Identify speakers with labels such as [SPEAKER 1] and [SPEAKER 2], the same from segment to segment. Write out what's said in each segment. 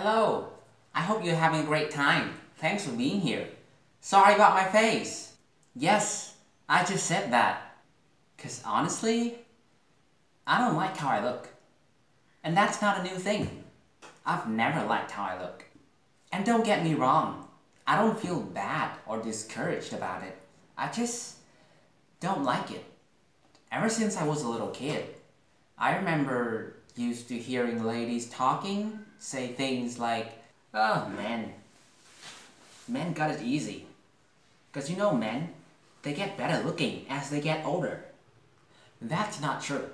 [SPEAKER 1] Hello, I hope you're having a great time. Thanks for being here. Sorry about my face. Yes, I just said that. 'Cause honestly, I don't like how I look. And that's not a new thing. I've never liked how I look. And don't get me wrong, I don't feel bad or discouraged about it. I just don't like it. Ever since I was a little kid, I remember used to hearing ladies talking, say things like, "Oh, men got it easy." 'Cause you know men, they get better looking as they get older. That's not true.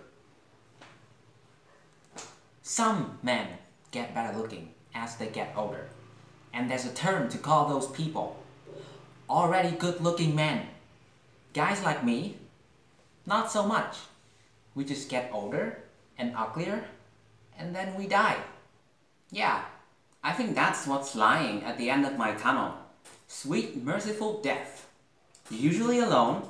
[SPEAKER 1] Some men get better looking as they get older. And there's a term to call those people. Already good looking men. Guys like me, not so much. We just get older and uglier, and then we die. Yeah, I think that's what's lying at the end of my tunnel. Sweet, merciful death. Usually alone,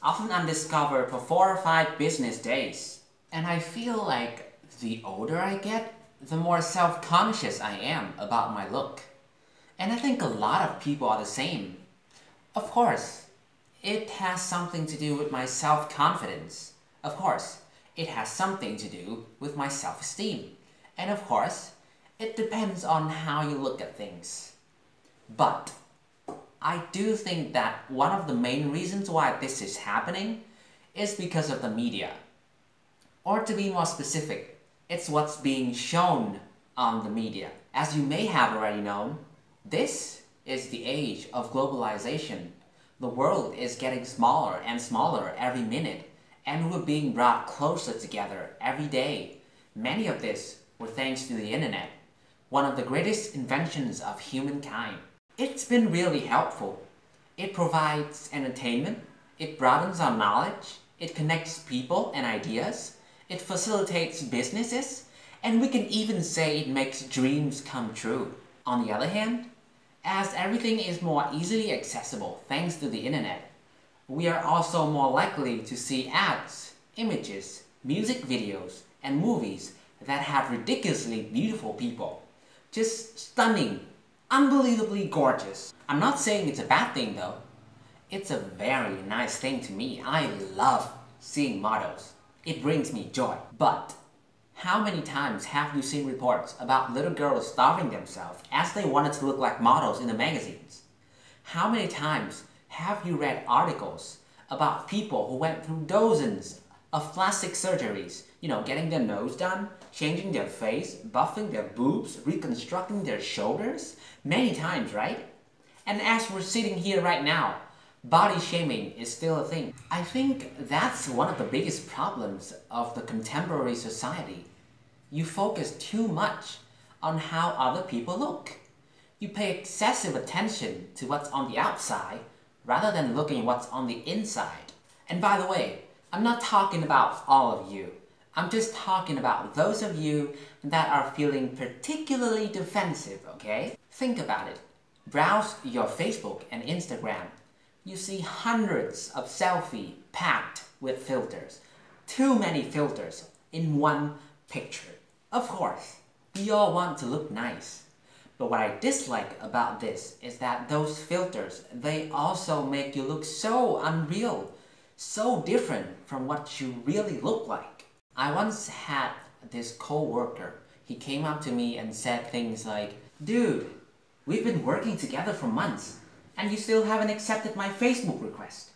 [SPEAKER 1] often undiscovered for 4 or 5 business days. And I feel like the older I get, the more self-conscious I am about my look. And I think a lot of people are the same. Of course, it has something to do with my self-confidence. Of course, it has something to do with my self-esteem. And of course, it depends on how you look at things. But I do think that one of the main reasons why this is happening is because of the media. Or to be more specific, it's what's being shown on the media. As you may have already known, this is the age of globalization. The world is getting smaller and smaller every minute, and we're being brought closer together every day. Many of this were thanks to the internet, one of the greatest inventions of humankind. It's been really helpful. It provides entertainment, it broadens our knowledge, it connects people and ideas, it facilitates businesses, and we can even say it makes dreams come true. On the other hand, as everything is more easily accessible thanks to the internet, we are also more likely to see ads, images, music videos, and movies that have ridiculously beautiful people. Just stunning, unbelievably gorgeous. I'm not saying it's a bad thing though. It's a very nice thing to me. I love seeing models. It brings me joy. But how many times have you seen reports about little girls starving themselves as they wanted to look like models in the magazines? How many times have you read articles about people who went through dozens of plastic surgeries, getting their nose done, changing their face, buffing their boobs, reconstructing their shoulders? Many times, right? And as we're sitting here right now, body shaming is still a thing. I think that's one of the biggest problems of the contemporary society. You focus too much on how other people look. You pay excessive attention to what's on the outside rather than looking at what's on the inside. And by the way, I'm not talking about all of you. I'm just talking about those of you that are feeling particularly defensive, okay? Think about it. Browse your Facebook and Instagram. You see hundreds of selfies packed with filters. Too many filters in one picture. Of course, we all want to look nice. But what I dislike about this is that those filters, they also make you look so unreal, so different from what you really look like. I once had this co-worker. He came up to me and said things like, "Dude, we've been working together for months, and you still haven't accepted my Facebook request."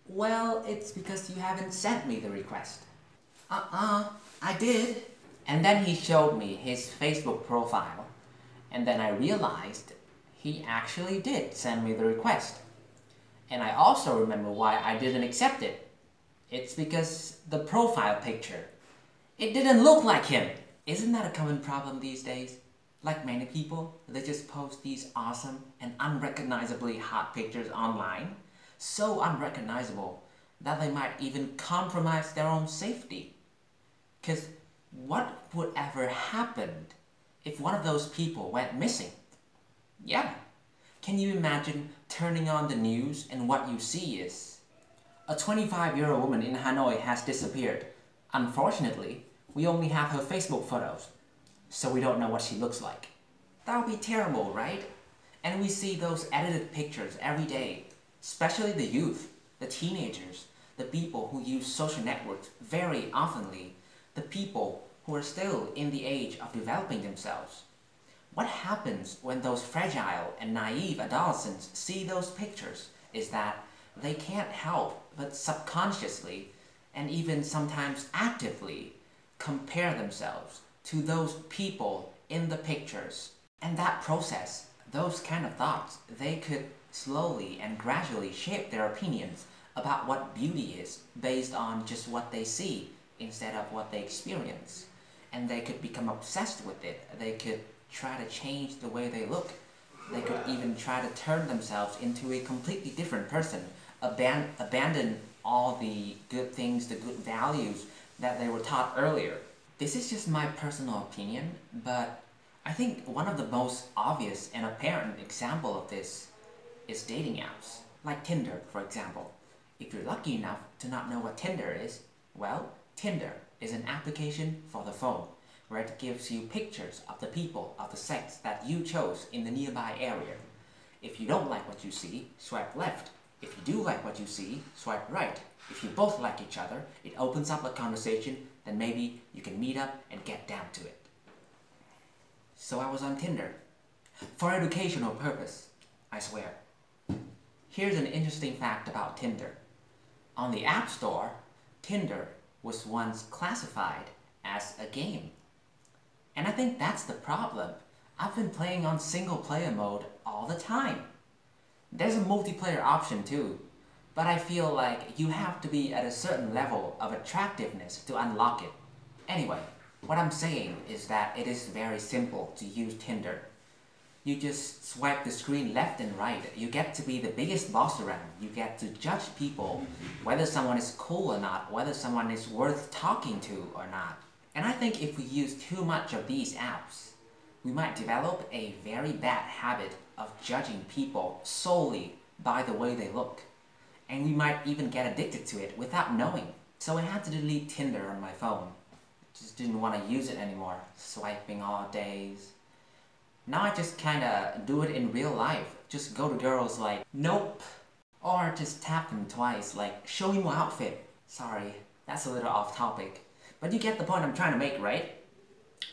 [SPEAKER 1] "Well, it's because you haven't sent me the request." I did. And then he showed me his Facebook profile, and then I realized he actually did send me the request. And I also remember why I didn't accept it. It's because the profile picture, it didn't look like him. Isn't that a common problem these days? Like many people, they just post these awesome and unrecognizably hot pictures online. So unrecognizable that they might even compromise their own safety. 'Cause what would ever happen if one of those people went missing? Yeah. Can you imagine turning on the news and what you see is a 25-year-old woman in Hanoi has disappeared. Unfortunately, we only have her Facebook photos, so we don't know what she looks like. That would be terrible, right? And we see those edited pictures every day, especially the youth, the teenagers, the people who use social networks very oftenly, the people who are still in the age of developing themselves. What happens when those fragile and naive adolescents see those pictures is that they can't help but subconsciously and even sometimes actively compare themselves to those people in the pictures. And that process, those kind of thoughts, they could slowly and gradually shape their opinions about what beauty is based on just what they see instead of what they experience. And they could become obsessed with it. They could try to change the way they look. They could even try to turn themselves into a completely different person, abandon all the good things, the good values that they were taught earlier. This is just my personal opinion, but I think one of the most obvious and apparent example of this is dating apps, like Tinder, for example. If you're lucky enough to not know what Tinder is, well, Tinder is an application for the phone, where it gives you pictures of the people of the sex that you chose in the nearby area. If you don't like what you see, swipe left. If you do like what you see, swipe right. If you both like each other, it opens up a conversation, then maybe you can meet up and get down to it. So I was on Tinder. For educational purpose, I swear. Here's an interesting fact about Tinder. On the App Store, Tinder was once classified as a game. And I think that's the problem. I've been playing on single player mode all the time. There's a multiplayer option too, but I feel like you have to be at a certain level of attractiveness to unlock it. Anyway, what I'm saying is that it is very simple to use Tinder. You just swipe the screen left and right. You get to be the biggest boss around. You get to judge people, whether someone is cool or not, whether someone is worth talking to or not. And I think if we use too much of these apps, we might develop a very bad habit of judging people solely by the way they look. And we might even get addicted to it without knowing. So I had to delete Tinder on my phone. Just didn't want to use it anymore, swiping all days. Now I just kinda do it in real life. Just go to girls like, nope. Or just tap them twice, like, show me my outfit. Sorry, that's a little off topic. But you get the point I'm trying to make, right?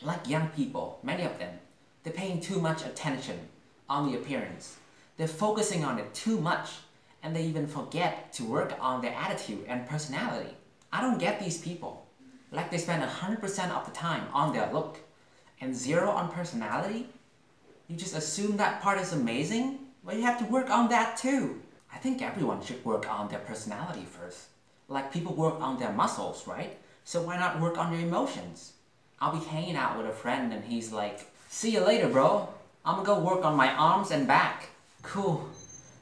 [SPEAKER 1] Like young people, many of them, they're paying too much attention on the appearance. They're focusing on it too much, and they even forget to work on their attitude and personality. I don't get these people. Like they spend 100% of the time on their look, and 0 on personality? You just assume that part is amazing? Well, you have to work on that too. I think everyone should work on their personality first. Like people work on their muscles, right? So why not work on your emotions? I'll be hanging out with a friend and he's like, see you later, bro. I'm gonna go work on my arms and back. Cool.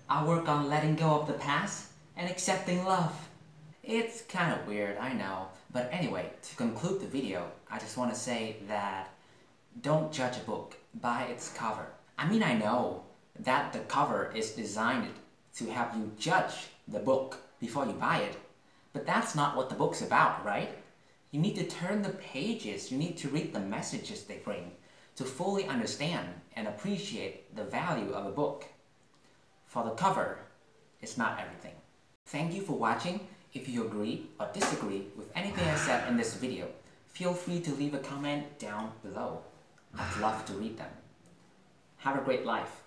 [SPEAKER 1] I'll work on letting go of the past and accepting love. It's kind of weird, I know. But anyway, to conclude the video, I just want to say that don't judge a book by its cover. I mean, I know that the cover is designed to help you judge the book before you buy it, but that's not what the book's about, right? You need to turn the pages, you need to read the messages they bring to fully understand and appreciate the value of a book. For the cover, it's not everything. Thank you for watching. If you agree or disagree with anything I said in this video, feel free to leave a comment down below. I'd love to read them. Have a great life.